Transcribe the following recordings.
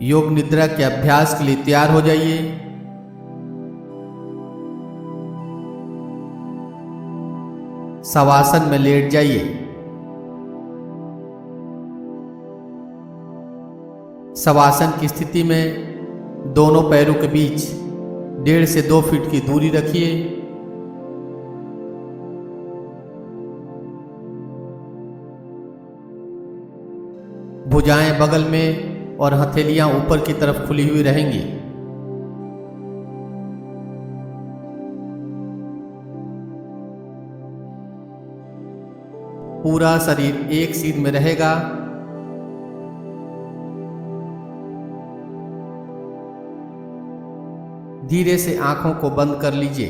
योग निद्रा के अभ्यास के लिए तैयार हो जाइए। शवासन में लेट जाइए। शवासन की स्थिति में दोनों पैरों के बीच 1.5 से 2 फीट की दूरी रखिए। भुजाएं बगल में और हथेलियां ऊपर की तरफ खुली हुई रहेंगी। पूरा शरीर एक सीध में रहेगा। धीरे से आंखों को बंद कर लीजिए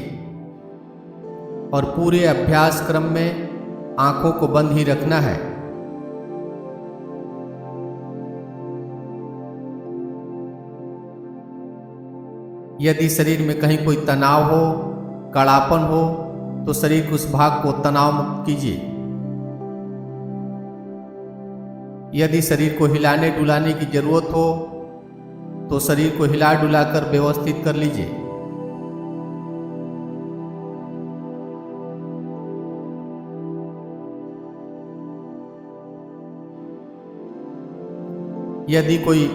और पूरे अभ्यास क्रम में आंखों को बंद ही रखना है। यदि शरीर में कहीं कोई तनाव हो, कड़ापन हो, तो शरीर के उस भाग को तनाव मुक्त कीजिए। यदि शरीर को हिलाने डुलाने की जरूरत हो तो शरीर को हिला डुलाकर व्यवस्थित कर लीजिए। यदि कोई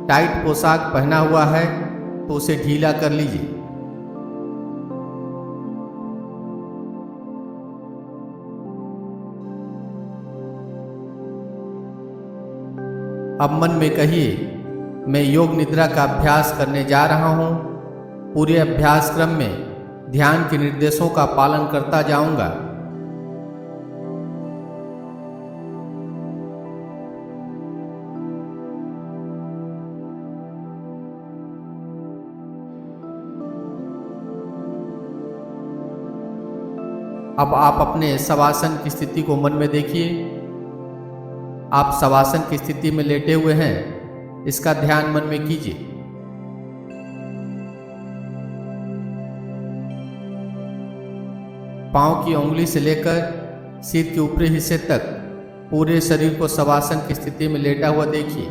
टाइट पोशाक पहना हुआ है तो उसे ढीला कर लीजिए। अब मन में कहिए, मैं योग निद्रा का अभ्यास करने जा रहा हूं। पूरे अभ्यास क्रम में ध्यान के निर्देशों का पालन करता जाऊंगा। अब आप अपने शवासन की स्थिति को मन में देखिए। आप शवासन की स्थिति में लेटे हुए हैं, इसका ध्यान मन में कीजिए। पांव की उंगली से लेकर सिर के ऊपरी हिस्से तक पूरे शरीर को शवासन की स्थिति में लेटा हुआ देखिए।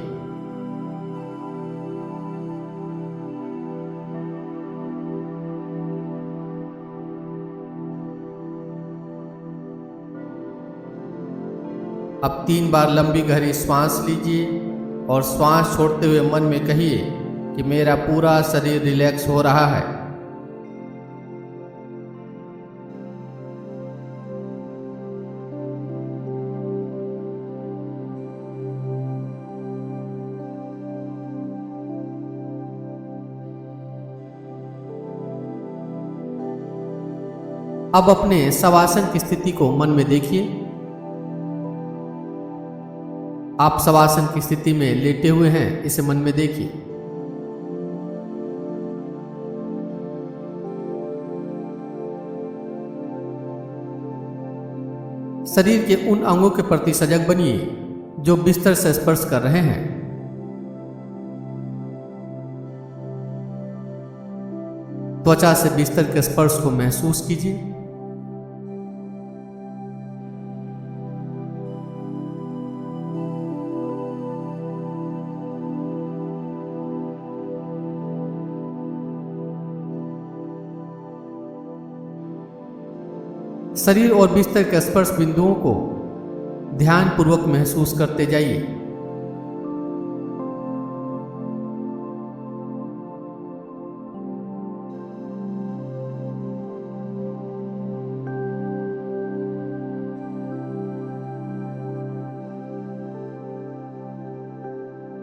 अब 3 बार लंबी गहरी श्वास लीजिए और श्वास छोड़ते हुए मन में कहिए कि मेरा पूरा शरीर रिलैक्स हो रहा है। अब अपने शवासन की स्थिति को मन में देखिए। आप शवासन की स्थिति में लेटे हुए हैं, इसे मन में देखिए। शरीर के उन अंगों के प्रति सजग बनिए जो बिस्तर से स्पर्श कर रहे हैं। त्वचा से बिस्तर के स्पर्श को महसूस कीजिए। शरीर और बिस्तर के स्पर्श बिंदुओं को ध्यान पूर्वक महसूस करते जाइए।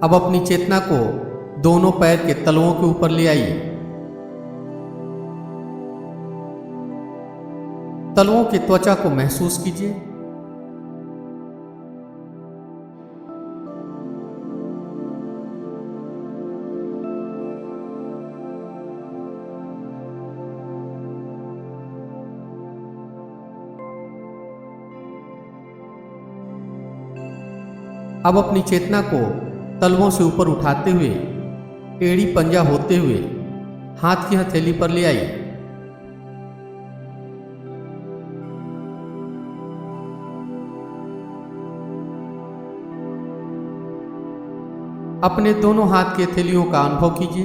अब अपनी चेतना को दोनों पैर के तलवों के ऊपर ले आइए। तलवों की त्वचा को महसूस कीजिए। अब अपनी चेतना को तलवों से ऊपर उठाते हुए एड़ी पंजा होते हुए हाथ की हथेली पर ले आइए। अपने दोनों हाथ की हथेलियों का अनुभव कीजिए।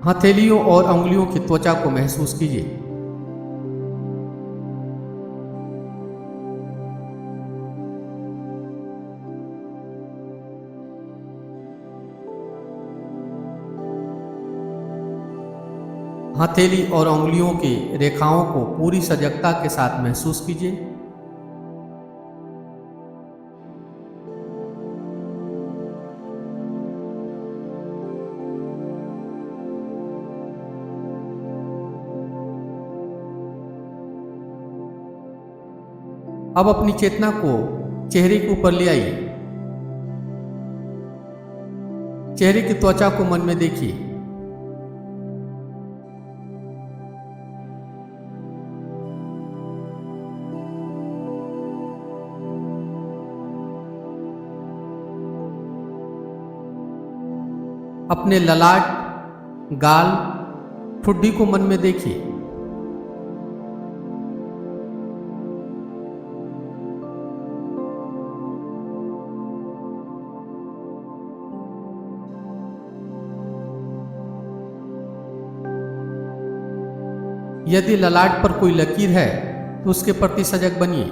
हथेलियों और अंगुलियों की त्वचा को महसूस कीजिए। हथेली और अंगुलियों की रेखाओं को पूरी सजगता के साथ महसूस कीजिए। अब अपनी चेतना को चेहरे के ऊपर ले आइए। चेहरे की त्वचा को मन में देखिए। अपने ललाट, गाल, ठुड्डी को मन में देखिए। यदि ललाट पर कोई लकीर है तो उसके प्रति सजग बनिए।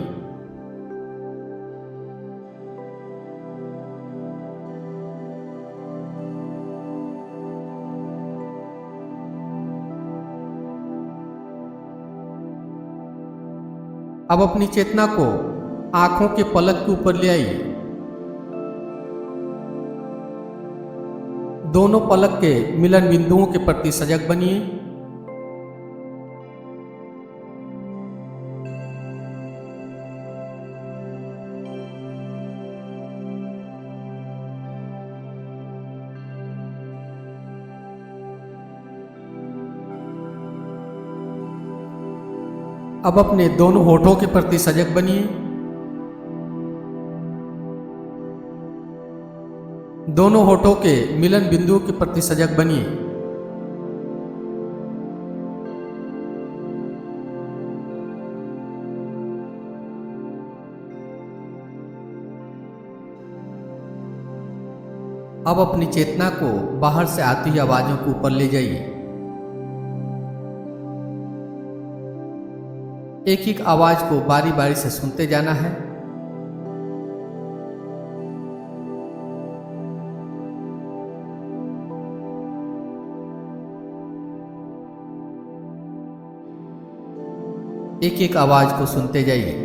अब अपनी चेतना को आंखों के पलक के ऊपर ले आइए। दोनों पलक के मिलन बिंदुओं के प्रति सजग बनिए। अब अपने दोनों होठों के प्रति सजग बनिए। दोनों होठों के मिलन बिंदुओं के प्रति सजग बनिए। अब अपनी चेतना को बाहर से आती हुई आवाजों को ऊपर ले जाइए। एक एक आवाज को बारी बारी से सुनते जाना है। एक एक आवाज को सुनते जाइए।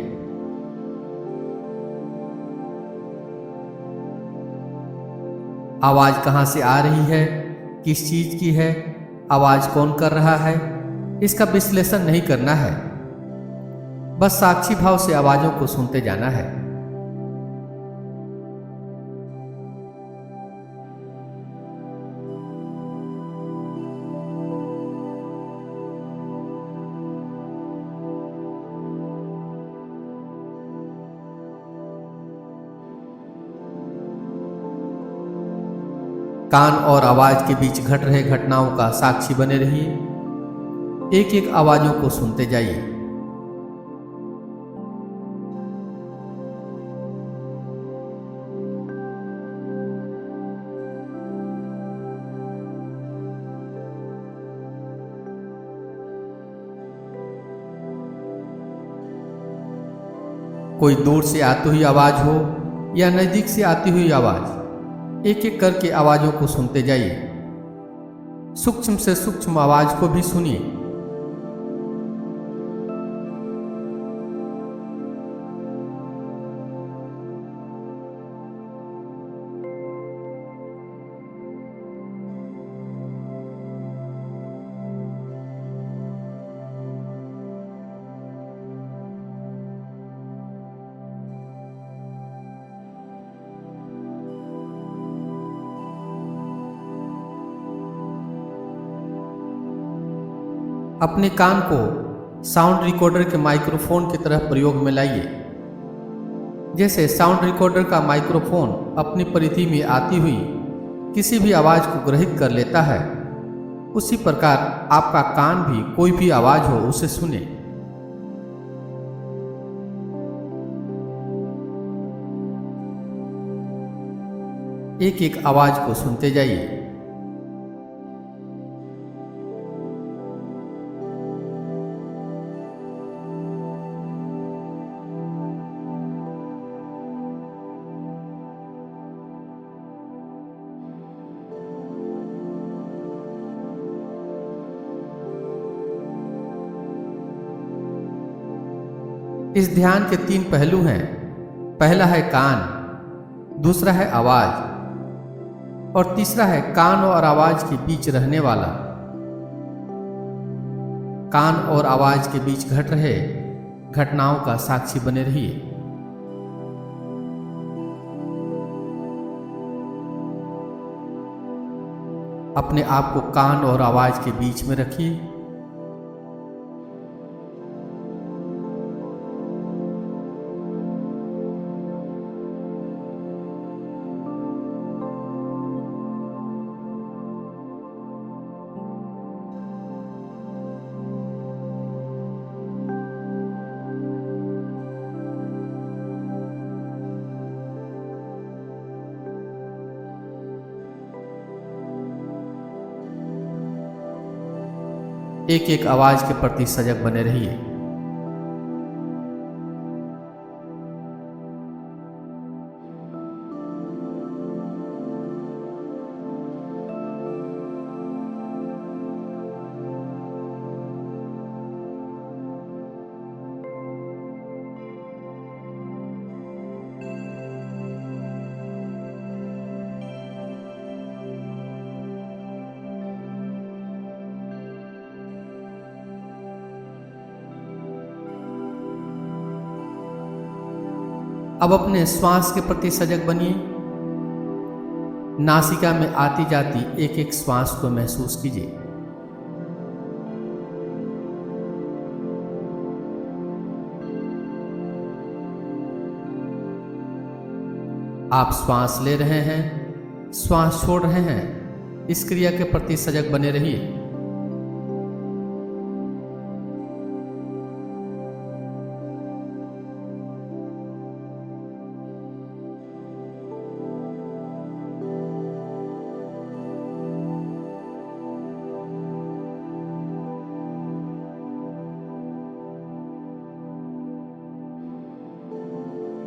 आवाज कहां से आ रही है, किस चीज की है, आवाज कौन कर रहा है, इसका विश्लेषण नहीं करना है। बस साक्षी भाव से आवाजों को सुनते जाना है। कान और आवाज के बीच घट रहे घटनाओं का साक्षी बने रहिए। एक एक आवाजों को सुनते जाइए। कोई दूर से आती हुई आवाज हो या नजदीक से आती हुई आवाज, एक एक करके आवाजों को सुनते जाइए। सूक्ष्म से सूक्ष्म आवाज को भी सुनिए। अपने कान को साउंड रिकॉर्डर के माइक्रोफोन की तरह प्रयोग में लाइए। जैसे साउंड रिकॉर्डर का माइक्रोफोन अपनी परिधि में आती हुई किसी भी आवाज को ग्रहित कर लेता है, उसी प्रकार आपका कान भी कोई भी आवाज हो उसे सुने। एक एक आवाज को सुनते जाइए। इस ध्यान के 3 पहलू हैं। पहला है कान, दूसरा है आवाज और तीसरा है कान और आवाज के बीच रहने वाला। कान और आवाज के बीच घट रहे घटनाओं का साक्षी बने रहिए। अपने आप को कान और आवाज के बीच में रखिए। एक एक आवाज के प्रति सजग बने रहिए। अब अपने श्वास के प्रति सजग बनिए। नासिका में आती जाती एक एक श्वास को महसूस कीजिए। आप श्वास ले रहे हैं, श्वास छोड़ रहे हैं, इस क्रिया के प्रति सजग बने रहिए।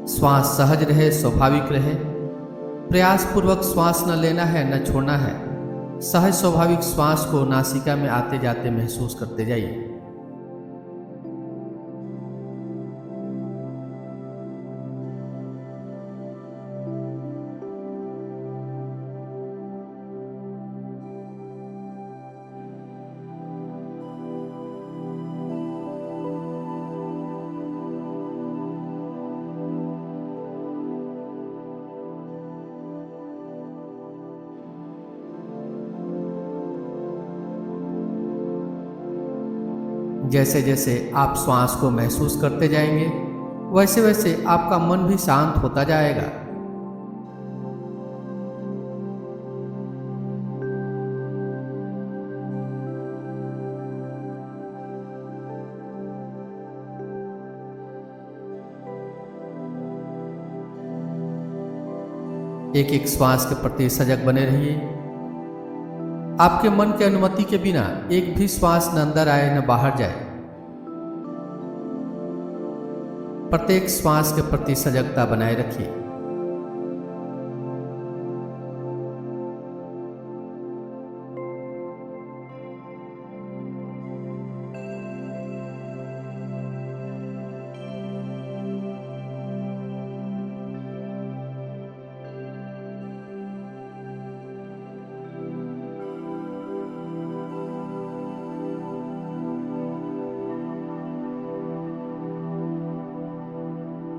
श्वास सहज रहे, स्वाभाविक रहे। प्रयास पूर्वक श्वास न लेना है न छोड़ना है। सहज स्वाभाविक श्वास को नासिका में आते जाते महसूस करते जाइए। जैसे जैसे आप श्वास को महसूस करते जाएंगे, वैसे वैसे आपका मन भी शांत होता जाएगा। एक एक श्वास के प्रति सजग बने रहिए। आपके मन के अनुमति के बिना एक भी श्वास न अंदर आए न बाहर जाए। प्रत्येक श्वास के प्रति सजगता बनाए रखिए।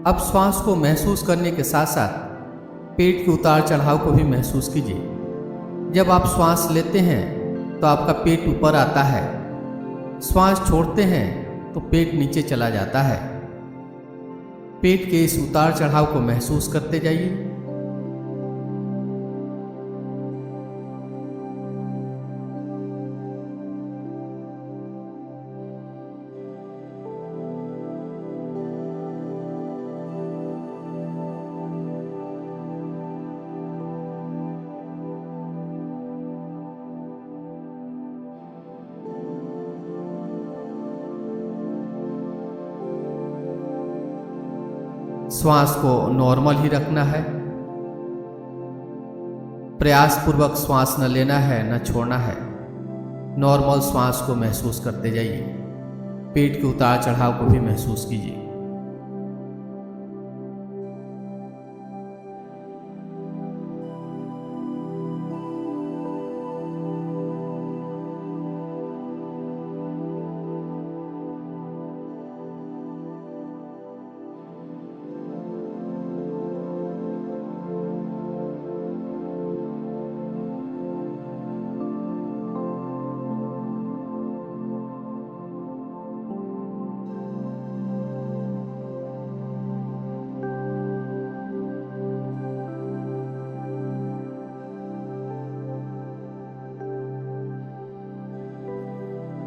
अब श्वास को महसूस करने के साथ साथ पेट के उतार चढ़ाव को भी महसूस कीजिए। जब आप श्वास लेते हैं तो आपका पेट ऊपर आता है, श्वास छोड़ते हैं तो पेट नीचे चला जाता है। पेट के इस उतार चढ़ाव को महसूस करते जाइए। श्वास को नॉर्मल ही रखना है। प्रयासपूर्वक श्वास न लेना है न छोड़ना है। नॉर्मल श्वास को महसूस करते जाइए। पेट के उतार चढ़ाव को भी महसूस कीजिए।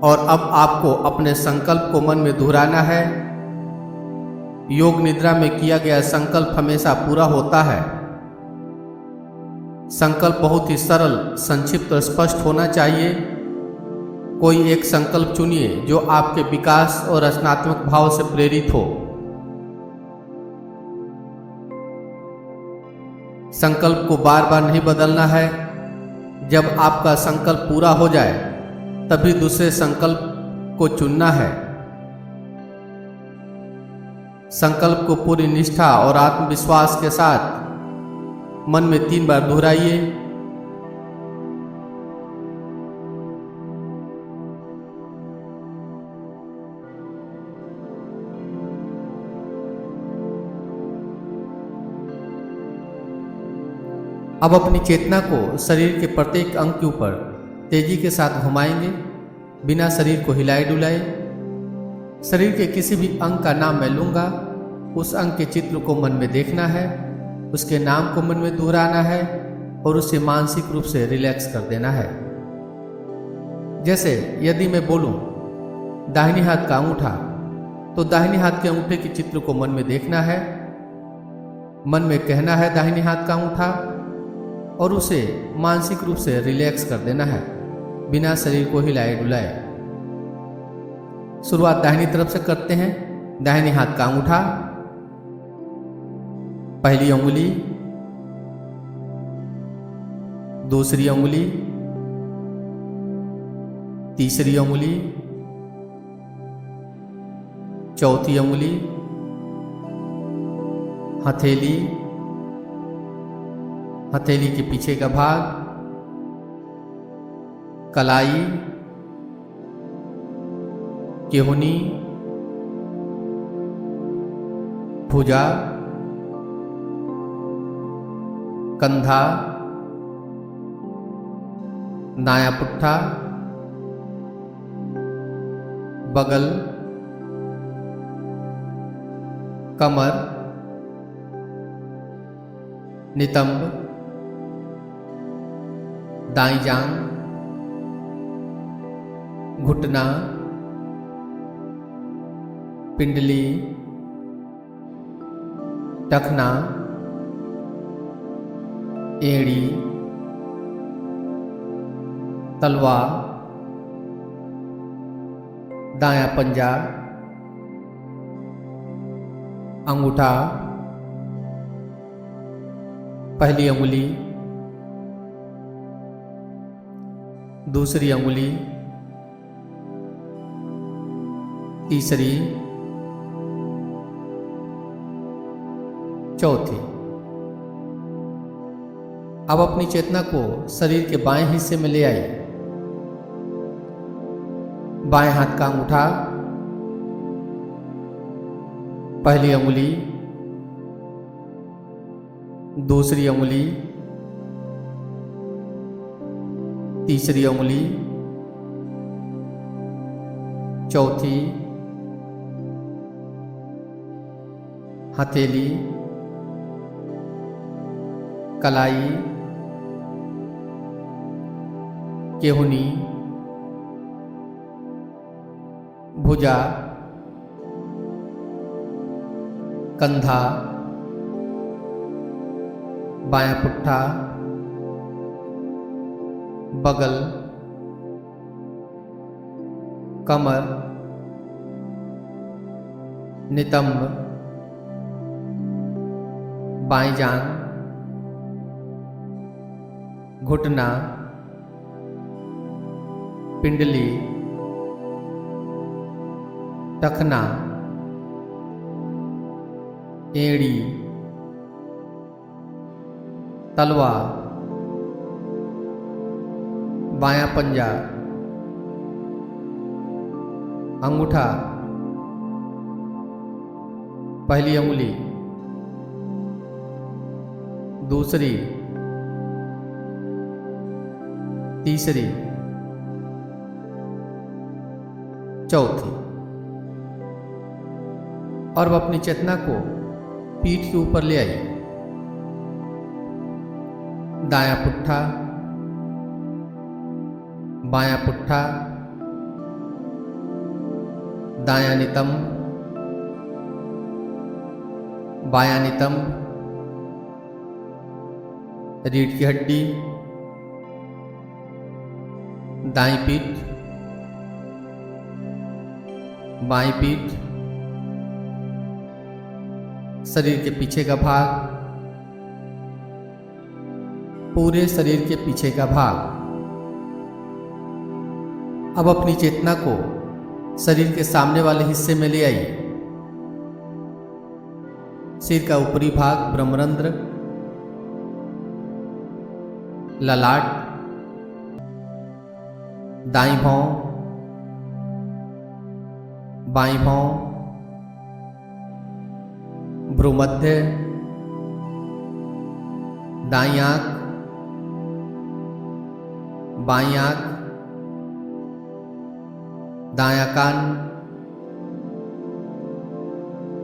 और अब आपको अपने संकल्प को मन में दोहराना है। योग निद्रा में किया गया संकल्प हमेशा पूरा होता है। संकल्प बहुत ही सरल, संक्षिप्त और स्पष्ट होना चाहिए। कोई एक संकल्प चुनिए जो आपके विकास और रचनात्मक भाव से प्रेरित हो। संकल्प को बार बार नहीं बदलना है। जब आपका संकल्प पूरा हो जाए तभी दूसरे संकल्प को चुनना है। संकल्प को पूरी निष्ठा और आत्मविश्वास के साथ मन में 3 बार दोहराइए। अब अपनी चेतना को शरीर के प्रत्येक अंग के ऊपर तेजी के साथ घुमाएंगे, बिना शरीर को हिलाए डुलाए। शरीर के किसी भी अंग का नाम मैं लूंगा, उस अंग के चित्र को मन में देखना है, उसके नाम को मन में दोहराना है और उसे मानसिक रूप से रिलैक्स कर देना है। जैसे यदि मैं बोलूं दाहिने हाथ का अंगूठा, तो दाहिने हाथ के अंगूठे के चित्र को मन में देखना है, मन में कहना है दाहिने हाथ का अंगूठा और उसे मानसिक रूप से रिलैक्स कर देना है, बिना शरीर को हिलाए डुलाए। शुरुआत दाहिनी तरफ से करते हैं। दाहिने हाथ का अंगूठा, पहली उंगली, दूसरी उंगली, तीसरी उंगली, चौथी उंगली, हथेली, हथेली के पीछे का भाग, कलाई, केहूनी, भुजा, कंधा, दायां पुट्ठा, बगल, कमर, नितंब, दाईं जांघ, घुटना, पिंडली, टखना, एड़ी, तलवा, दायां पंजा, अंगूठा, पहली उंगली, दूसरी उंगली, तीसरी, चौथी। अब अपनी चेतना को शरीर के बाएं हिस्से में ले आइए। बाएं हाथ का अंगूठा, पहली उंगली, दूसरी उंगली, तीसरी उंगली, चौथी, हथेली, कलाई, केहूनी, भुजा, कंधा, बायां पुट्ठा, बगल, कमर, नितंब, बाईं जांघ, घुटना, पिंडली, टखना, एड़ी, तलवा, बायां पंजा, अंगूठा, पहली उंगली, दूसरी, तीसरी, चौथी। और वह अपनी चेतना को पीठ के ऊपर ले आई। दायां पुट्ठा, बायां पुट्ठा, दायां नितंब, बायां नितंब, रीढ़ की हड्डी, दाईं पीठ, बाईं पीठ, शरीर के पीछे का भाग, पूरे शरीर के पीछे का भाग। अब अपनी चेतना को शरीर के सामने वाले हिस्से में ले आइए। सिर का ऊपरी भाग, ब्रह्मरंध्र, ललाट, दाईं भौं, बाईं भौं, भ्रूमध्य, दाईं आंख, बाईं आंख, दायां कान,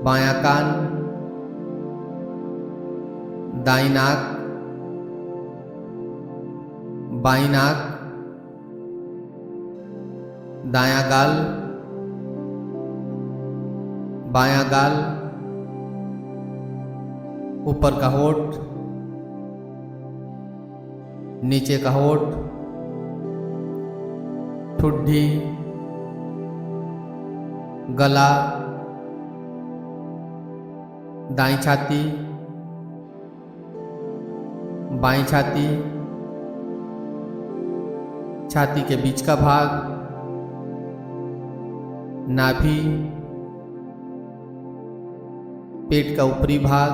बायां कान, दाईं नाक, बाईं नाक, दायां गाल, बायां गाल, ऊपर का होठ, नीचे का होठ, ठुड्डी, गला, दाईं छाती, बाईं छाती, छाती के बीच का भाग, नाभि, पेट का ऊपरी भाग,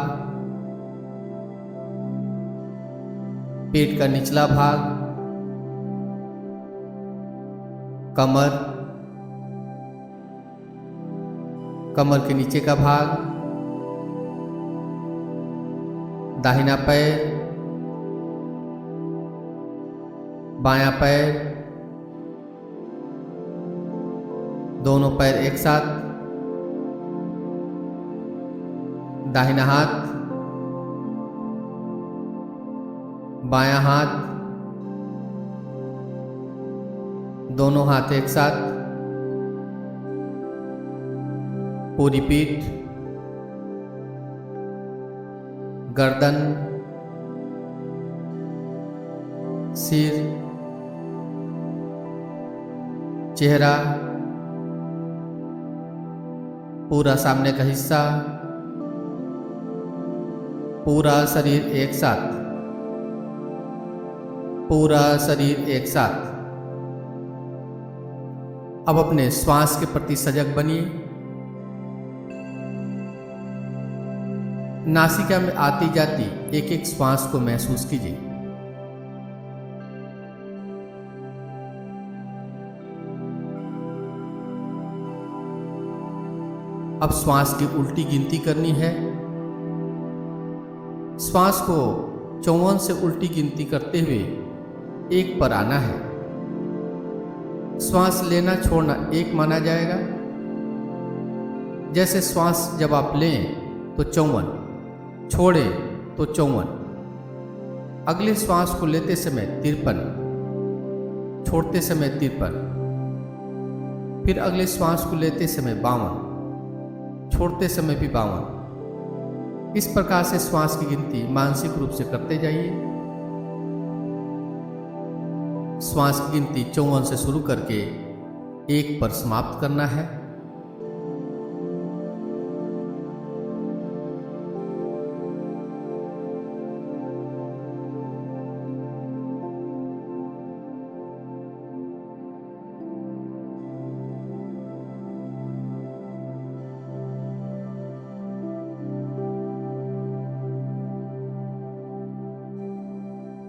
पेट का निचला भाग, कमर, कमर के नीचे का भाग, दाहिना पैर, बायां पैर, दोनों पैर एक साथ, दाहिना हाथ, बायां हाथ, दोनों हाथ एक साथ, पूरी पीठ, गर्दन, सिर, चेहरा, पूरा सामने का हिस्सा, पूरा शरीर एक साथ, पूरा शरीर एक साथ। अब अपने श्वास के प्रति सजग बनिए। नासिका में आती जाती एक एक श्वास को महसूस कीजिए। अब श्वास की उल्टी गिनती करनी है। श्वास को 54 से उल्टी गिनती करते हुए 1 पर आना है। श्वास लेना छोड़ना 1 माना जाएगा। जैसे श्वास जब आप लें तो 54, छोड़ें तो 54। अगले श्वास को लेते समय 53, छोड़ते समय 53, फिर अगले श्वास को लेते समय 52, छोड़ते समय भी 52। इस प्रकार से श्वास की गिनती मानसिक रूप से करते जाइए। श्वास की गिनती 54 से शुरू करके 1 पर समाप्त करना है।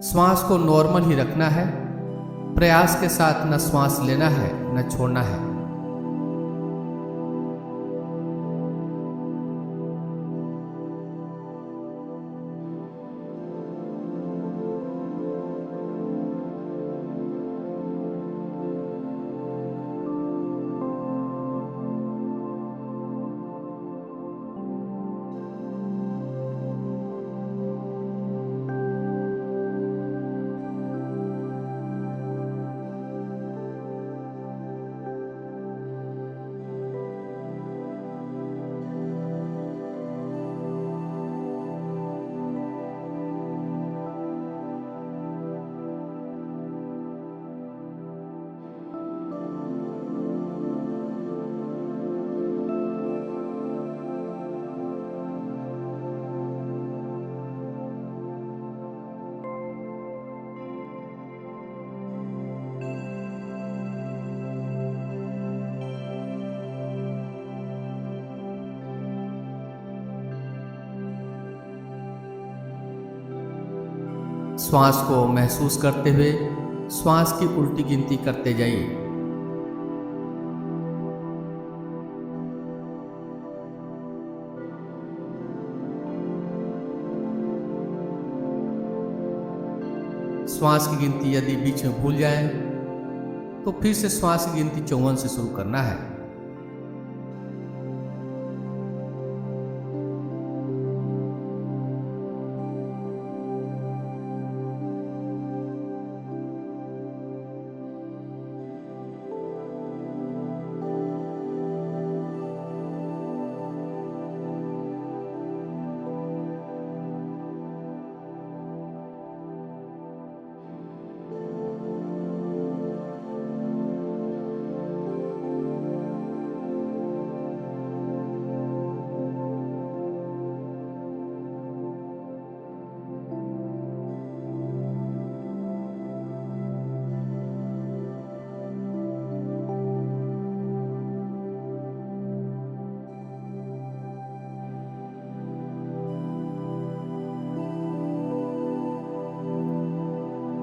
श्वास को नॉर्मल ही रखना है। प्रयास के साथ न श्वास लेना है न छोड़ना है। श्वास को महसूस करते हुए श्वास की उल्टी गिनती करते जाइए। श्वास की गिनती यदि बीच में भूल जाए तो फिर से श्वास की गिनती 54 से शुरू करना है।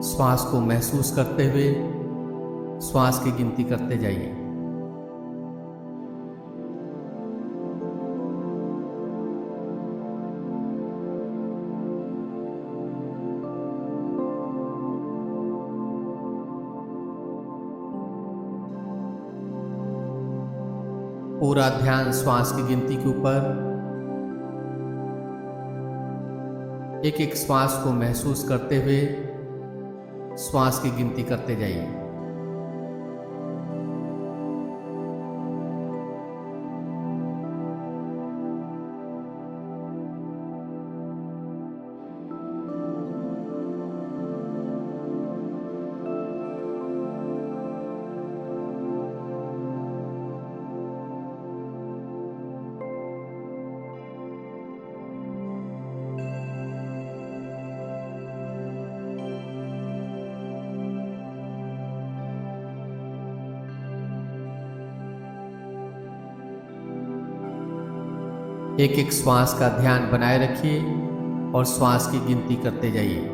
श्वास को महसूस करते हुए श्वास की गिनती करते जाइए। पूरा ध्यान श्वास की गिनती के ऊपर। एक एक श्वास को महसूस करते हुए श्वास की गिनती करते जाइए। एक एक श्वास का ध्यान बनाए रखिए और श्वास की गिनती करते जाइए।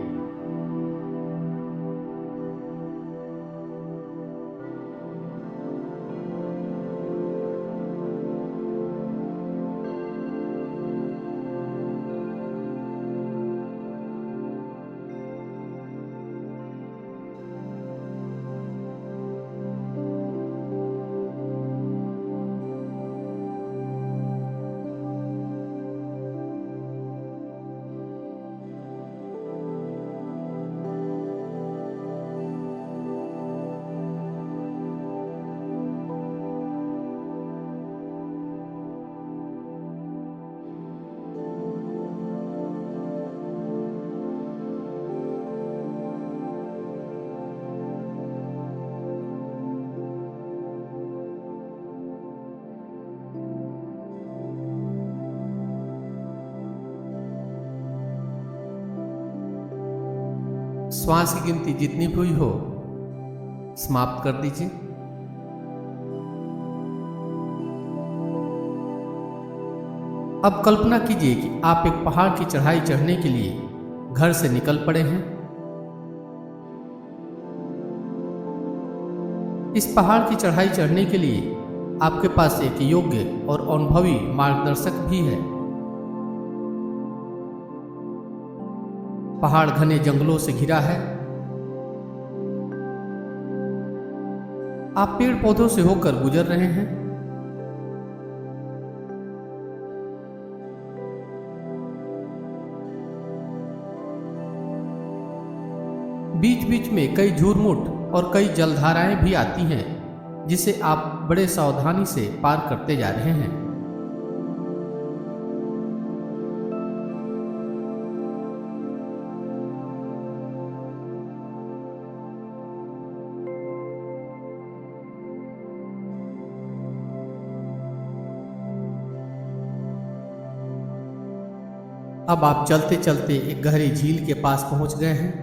श्वास की गिनती जितनी भी हुई हो समाप्त कर दीजिए। अब कल्पना कीजिए कि आप एक पहाड़ की चढ़ाई चढ़ने के लिए घर से निकल पड़े हैं। इस पहाड़ की चढ़ाई चढ़ने के लिए आपके पास एक योग्य और अनुभवी मार्गदर्शक भी है। पहाड़ घने जंगलों से घिरा है। आप पेड़ पौधों से होकर गुजर रहे हैं। बीच बीच में कई झुरमुट और कई जलधाराएं भी आती हैं, जिसे आप बड़े सावधानी से पार करते जा रहे हैं। अब आप चलते चलते एक गहरी झील के पास पहुंच गए हैं।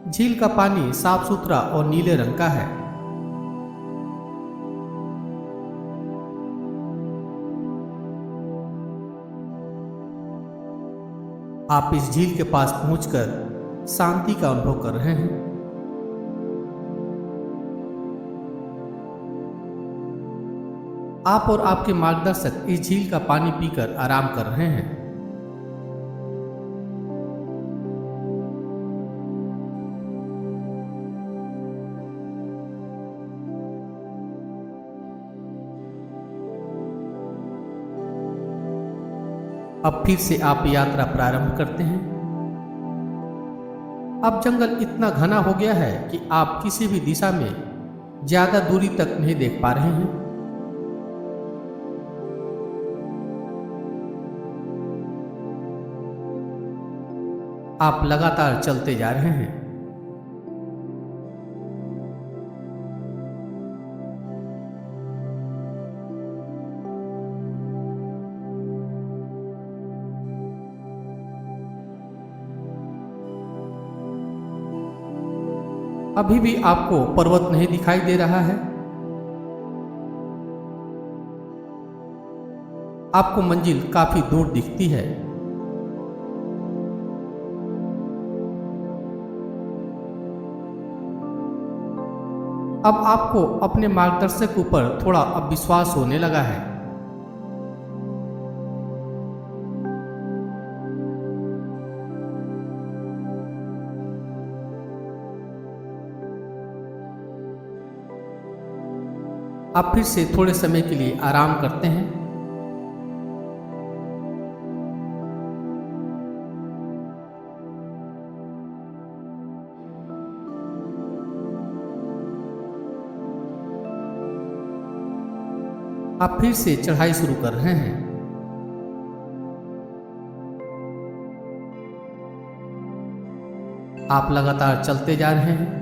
झील का पानी साफ सुथरा और नीले रंग का है। आप इस झील के पास पहुंचकर शांति का अनुभव कर रहे हैं। आप और आपके मार्गदर्शक इस झील का पानी पीकर आराम कर रहे हैं। अब फिर से आप यात्रा प्रारंभ करते हैं। अब जंगल इतना घना हो गया है कि आप किसी भी दिशा में ज्यादा दूरी तक नहीं देख पा रहे हैं। आप लगातार चलते जा रहे हैं। अभी भी आपको पर्वत नहीं दिखाई दे रहा है। आपको मंजिल काफी दूर दिखती है। अब आपको अपने मार्गदर्शक ऊपर थोड़ा अविश्वास होने लगा है। आप फिर से थोड़े समय के लिए आराम करते हैं। आप फिर से चढ़ाई शुरू कर रहे हैं। आप लगातार चलते जा रहे हैं।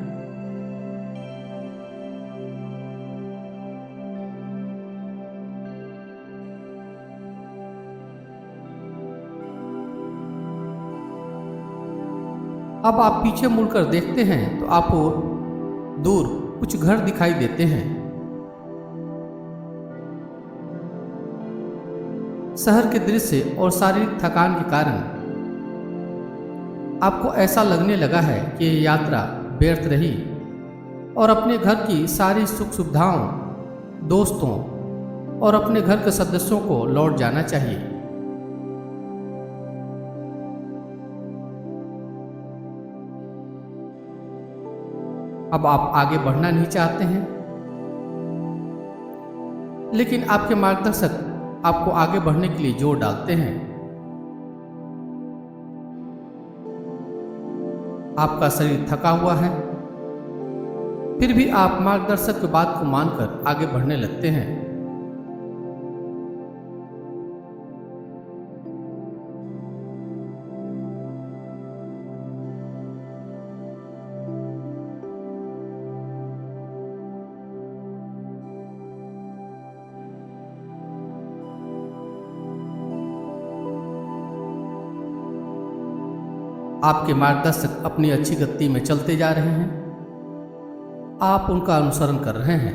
अब आप पीछे मुड़कर देखते हैं तो आपको दूर कुछ घर दिखाई देते हैं। शहर के दृश्य और शारीरिक थकान के कारण आपको ऐसा लगने लगा है कि ये यात्रा व्यर्थ रही और अपने घर की सारी सुख सुविधाओं, दोस्तों और अपने घर के सदस्यों को लौट जाना चाहिए। अब आप आगे बढ़ना नहीं चाहते हैं, लेकिन आपके मार्गदर्शक आपको आगे बढ़ने के लिए जोर डालते हैं। आपका शरीर थका हुआ है, फिर भी आप मार्गदर्शक की बात को मानकर आगे बढ़ने लगते हैं। आपके मार्गदर्शक अपनी अच्छी गति में चलते जा रहे हैं। आप उनका अनुसरण कर रहे हैं।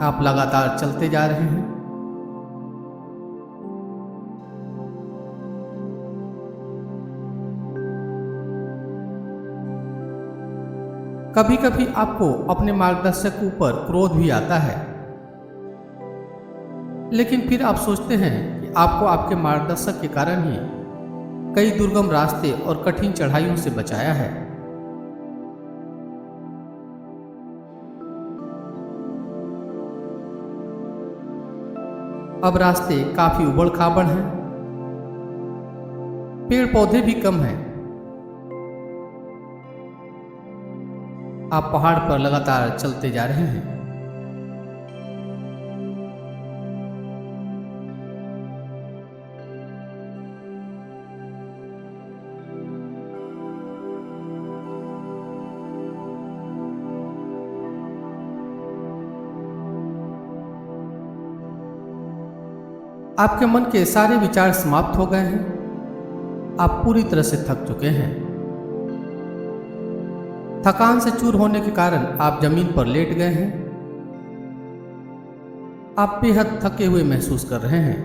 आप लगातार चलते जा रहे हैं। कभी कभी आपको अपने मार्गदर्शक के ऊपर क्रोध भी आता है, लेकिन फिर आप सोचते हैं कि आपको आपके मार्गदर्शक के कारण ही कई दुर्गम रास्ते और कठिन चढ़ाइयों से बचाया है। अब रास्ते काफी उबड़ खाबड़ हैं, पेड़ पौधे भी कम हैं। आप पहाड़ पर लगातार चलते जा रहे हैं। आपके मन के सारे विचार समाप्त हो गए हैं। आप पूरी तरह से थक चुके हैं। थकान से चूर होने के कारण आप जमीन पर लेट गए हैं। आप बेहद थके हुए महसूस कर रहे हैं।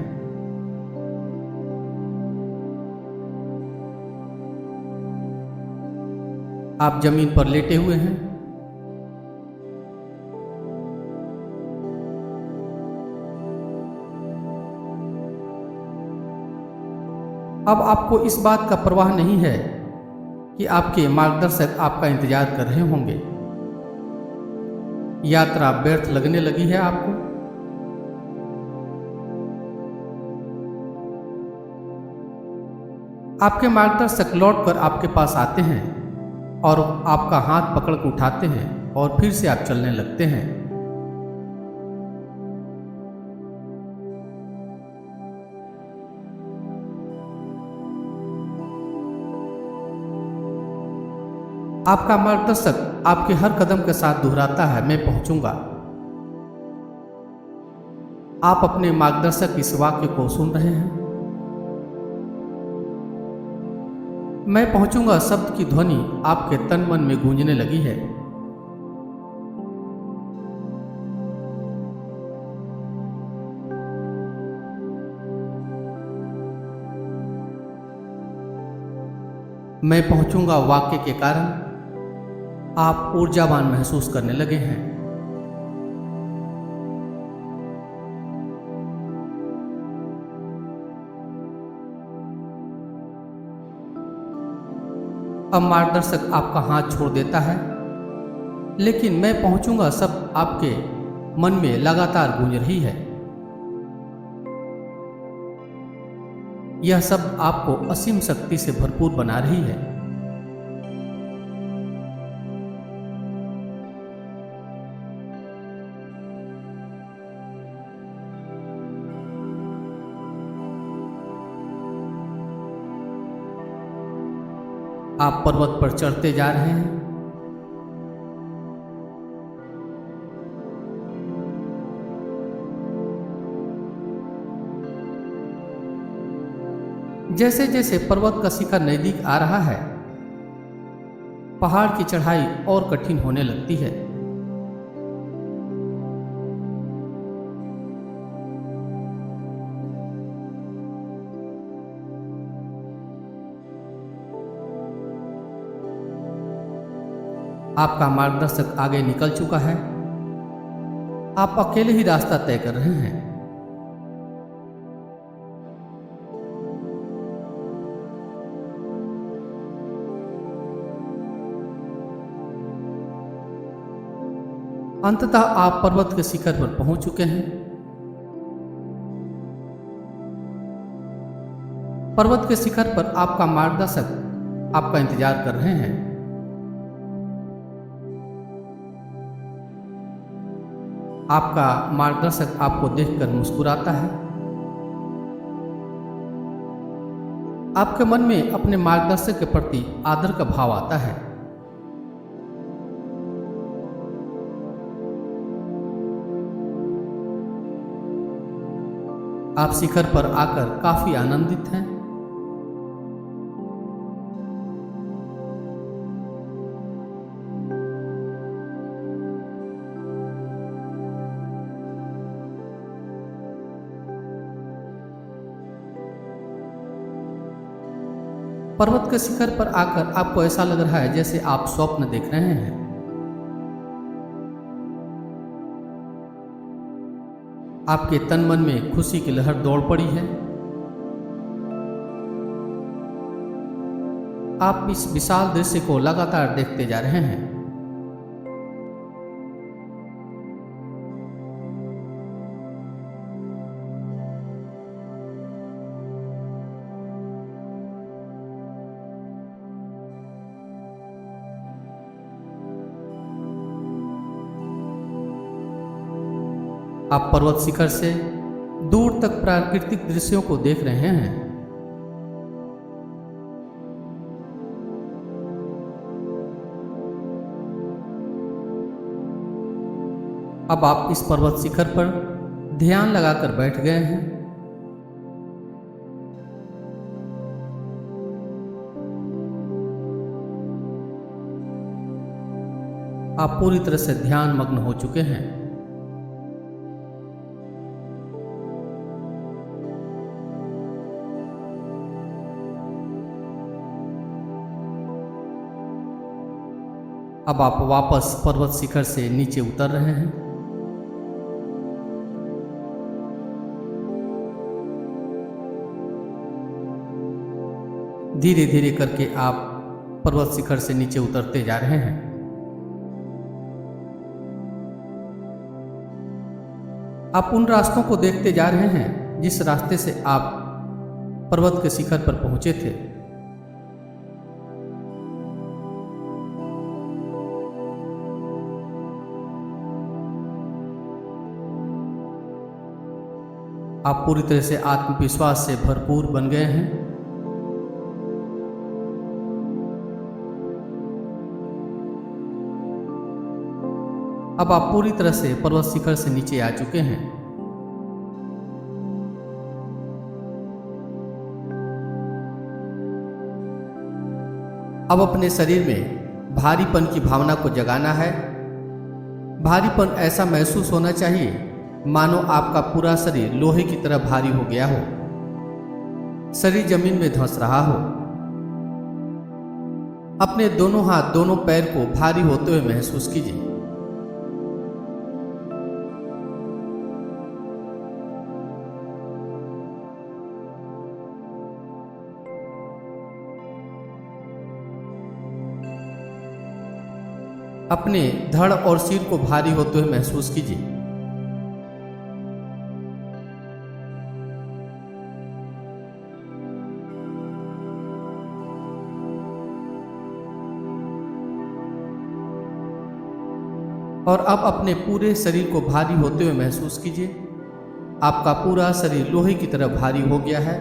आप जमीन पर लेटे हुए हैं। अब आपको इस बात का परवाह नहीं है कि आपके मार्गदर्शक आपका इंतजार कर रहे होंगे। यात्रा व्यर्थ लगने लगी है आपको। आपके मार्गदर्शक लौटकर आपके पास आते हैं और आपका हाथ पकड़ कर उठाते हैं और फिर से आप चलने लगते हैं। आपका मार्गदर्शक आपके हर कदम के साथ दोहराता है, मैं पहुंचूंगा। आप अपने मार्गदर्शक इस वाक्य को सुन रहे हैं। मैं पहुंचूंगा शब्द की ध्वनि आपके तन मन में गूंजने लगी है। मैं पहुंचूंगा वाक्य के कारण आप ऊर्जावान महसूस करने लगे हैं। अब मार्गदर्शक आपका हाथ छोड़ देता है, लेकिन मैं पहुंचूंगा शब्द आपके मन में लगातार गूंज रही है। यह शब्द आपको असीम शक्ति से भरपूर बना रही है। आप पर्वत पर चढ़ते जा रहे हैं। जैसे जैसे पर्वत का शिखर नजदीक आ रहा है, पहाड़ की चढ़ाई और कठिन होने लगती है। आपका मार्गदर्शक आगे निकल चुका है। आप अकेले ही रास्ता तय कर रहे हैं। अंततः आप पर्वत के शिखर पर पहुंच चुके हैं। पर्वत के शिखर पर आपका मार्गदर्शक आपका इंतजार कर रहे हैं। आपका मार्गदर्शक आपको देखकर मुस्कुराता है। आपके मन में अपने मार्गदर्शक के प्रति आदर का भाव आता है। आप शिखर पर आकर काफी आनंदित हैं। पर्वत के शिखर पर आकर आपको ऐसा लग रहा है जैसे आप स्वप्न देख रहे हैं। आपके तन मन में खुशी की लहर दौड़ पड़ी है। आप इस विशाल दृश्य को लगातार देखते जा रहे हैं। आप पर्वत शिखर से दूर तक प्राकृतिक दृश्यों को देख रहे हैं। अब आप इस पर्वत शिखर पर ध्यान लगाकर बैठ गए हैं। आप पूरी तरह से ध्यान मग्न हो चुके हैं। अब आप वापस पर्वत शिखर से नीचे उतर रहे हैं। धीरे धीरे करके आप पर्वत शिखर से नीचे उतरते जा रहे हैं। आप उन रास्तों को देखते जा रहे हैं जिस रास्ते से आप पर्वत के शिखर पर पहुंचे थे। आप पूरी तरह से आत्मविश्वास से भरपूर बन गए हैं। अब आप पूरी तरह से पर्वत शिखर से नीचे आ चुके हैं। अब अपने शरीर में भारीपन की भावना को जगाना है। भारीपन ऐसा महसूस होना चाहिए मानो आपका पूरा शरीर लोहे की तरह भारी हो गया हो, शरीर जमीन में धंस रहा हो। अपने दोनों हाथ, दोनों पैर को भारी होते हुए महसूस कीजिए। अपने धड़ और सिर को भारी होते हुए महसूस कीजिए। और अब अपने पूरे शरीर को भारी होते हुए महसूस कीजिए। आपका पूरा शरीर लोहे की तरह भारी हो गया है,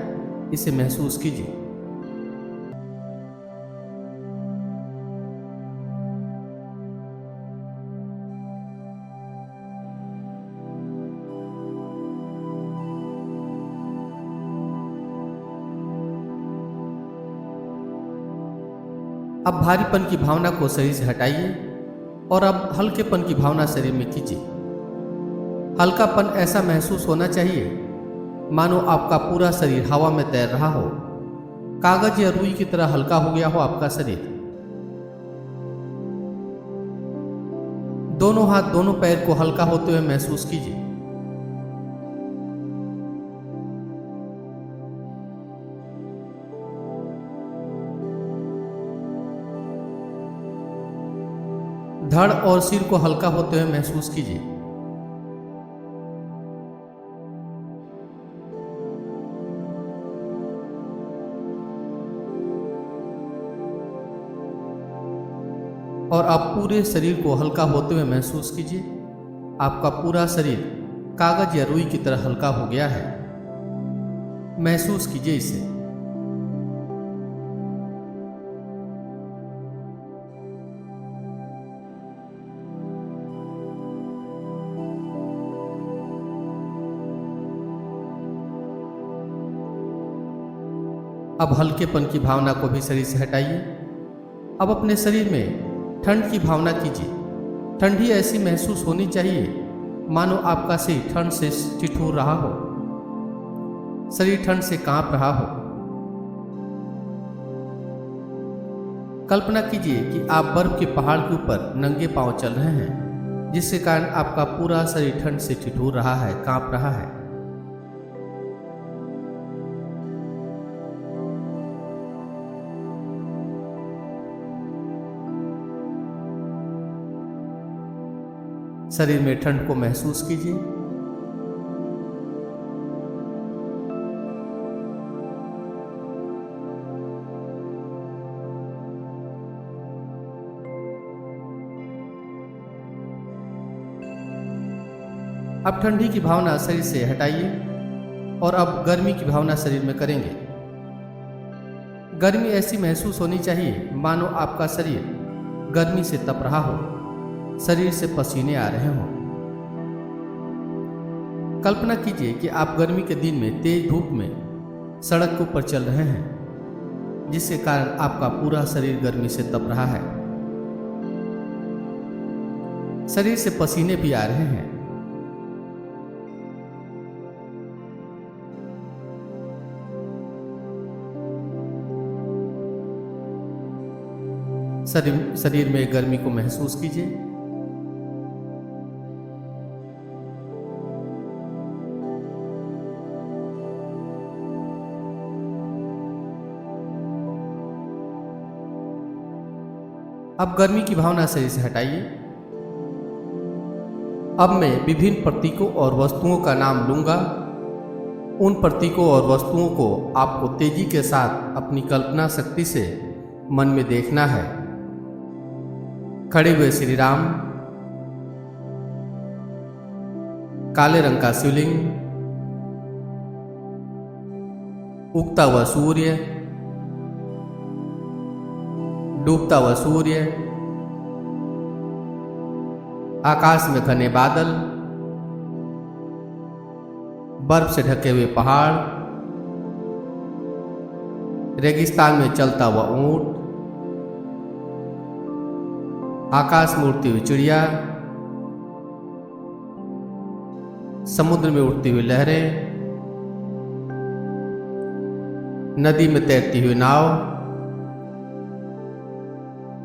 इसे महसूस कीजिए। अब भारीपन की भावना को शरीर से हटाइए और अब हल्केपन की भावना शरीर में कीजिए। हल्कापन ऐसा महसूस होना चाहिए मानो आपका पूरा शरीर हवा में तैर रहा हो, कागज या रुई की तरह हल्का हो गया हो आपका शरीर। दोनों हाथ, दोनों पैर को हल्का होते हुए महसूस कीजिए। धड़ और सिर को हल्का होते हुए महसूस कीजिए। और आप पूरे शरीर को हल्का होते हुए महसूस कीजिए। आपका पूरा शरीर कागज या रुई की तरह हल्का हो गया है। महसूस कीजिए इसे। अब हल्केपन की भावना को भी शरीर से हटाइए। अब अपने शरीर में ठंड की भावना कीजिए। ठंडी ऐसी महसूस होनी चाहिए मानो आपका शरीर ठंड से ठिठुर रहा हो, शरीर ठंड से कांप रहा हो। कल्पना कीजिए कि आप बर्फ के पहाड़ के ऊपर नंगे पांव चल रहे हैं। जिसके कारण आपका पूरा शरीर ठंड से ठिठुर रहा है, कांप रहा है। शरीर में ठंड को महसूस कीजिए। अब ठंडी की भावना शरीर से हटाइए और अब गर्मी की भावना शरीर में करेंगे। गर्मी ऐसी महसूस होनी चाहिए मानो आपका शरीर गर्मी से तप रहा हो, शरीर से पसीने आ रहे हों। कल्पना कीजिए कि आप गर्मी के दिन में तेज धूप में सड़क के ऊपर चल रहे हैं, जिसके कारण आपका पूरा शरीर गर्मी से तप रहा है। शरीर से पसीने भी आ रहे हैं। शरीर में गर्मी को महसूस कीजिए। अब गर्मी की भावना शरीर से हटाइए। अब मैं विभिन्न प्रतीकों और वस्तुओं का नाम लूंगा। उन प्रतीकों और वस्तुओं को आपको तेजी के साथ अपनी कल्पना शक्ति से मन में देखना है। खड़े हुए श्री राम, काले रंग का शिवलिंग, उगता हुआ सूर्य, डूबता हुआ सूर्य, आकाश में घने बादल, बर्फ से ढके हुए पहाड़, रेगिस्तान में चलता हुआ ऊंट, आकाश में उड़ती हुई चिड़िया, समुद्र में उड़ती हुई लहरें, नदी में तैरती हुई नाव,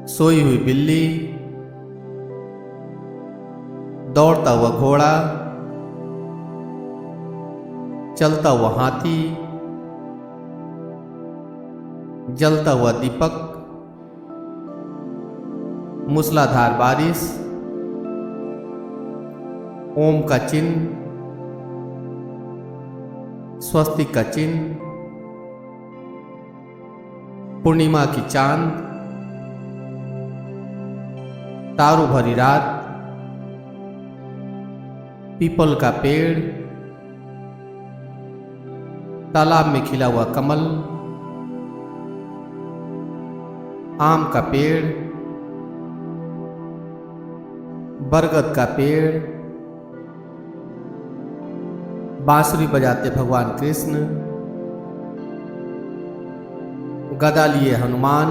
सोई हुई बिल्ली, दौड़ता हुआ घोड़ा, चलता हुआ हाथी, जलता हुआ दीपक, मूसलाधार बारिश, ओम का चिन्ह, स्वस्तिक का चिन्ह, पूर्णिमा की चांद, तारू भरी रात, पीपल का पेड़, तालाब में खिला हुआ कमल, आम का पेड़, बरगद का पेड़, बांसुरी बजाते भगवान कृष्ण, गदा लिए हनुमान,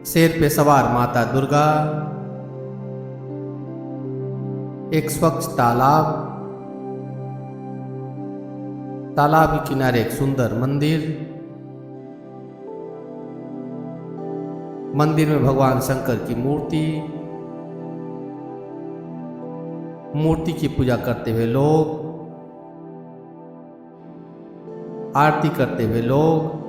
शेर पे सवार माता दुर्गा, एक स्वच्छ तालाब, तालाब के किनारे एक सुंदर मंदिर, मंदिर में भगवान शंकर की मूर्ति, मूर्ति की पूजा करते हुए लोग, आरती करते हुए लोग।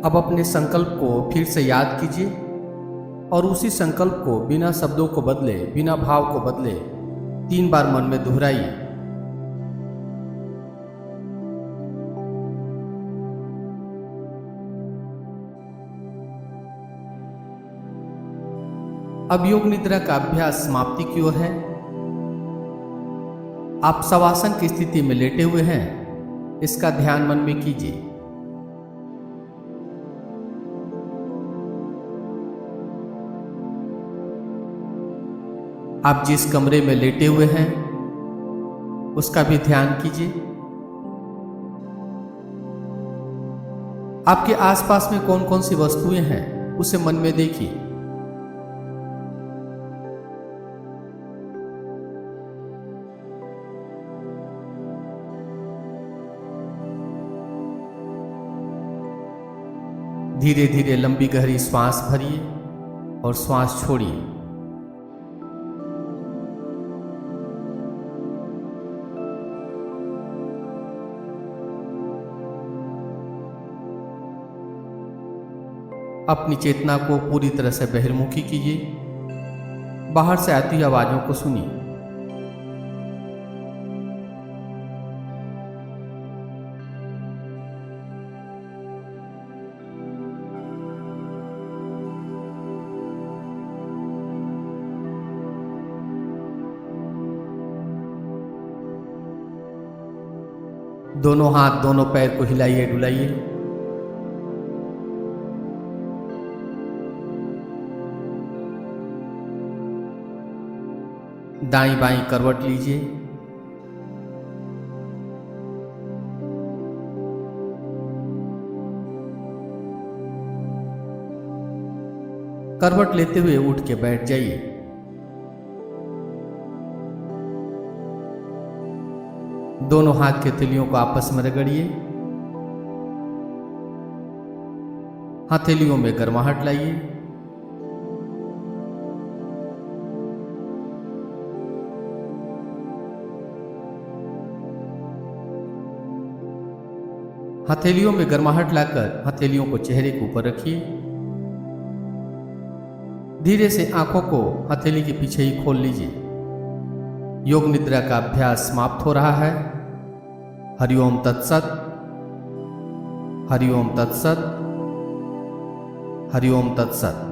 अब अपने संकल्प को फिर से याद कीजिए और उसी संकल्प को बिना शब्दों को बदले, बिना भाव को बदले 3 बार मन में दोहराइए। अब योग निद्रा का अभ्यास समाप्ति की ओर है। आप शवासन की स्थिति में लेटे हुए हैं, इसका ध्यान मन में कीजिए। आप जिस कमरे में लेटे हुए हैं उसका भी ध्यान कीजिए। आपके आसपास में कौन कौन सी वस्तुएं हैं उसे मन में देखिए। धीरे धीरे लंबी गहरी श्वास भरिए और श्वास छोड़िए। अपनी चेतना को पूरी तरह से बहिर्मुखी कीजिए। बाहर से आती आवाजों को सुनिए। दोनों हाथ दोनों पैर को हिलाइए डुलाइए। दाईं बाईं करवट लीजिए। करवट लेते हुए उठ के बैठ जाइए। दोनों हाथ के हथेलियों को आपस में रगड़िए। हथेलियों में गर्माहट लाइए। हथेलियों में गर्माहट लाकर हथेलियों को चेहरे के ऊपर रखिए। धीरे से आंखों को हथेली के पीछे ही खोल लीजिए। योग निद्रा का अभ्यास समाप्त हो रहा है। हरिओम तत्सत। हरिओम तत्सत। हरिओम तत्सत।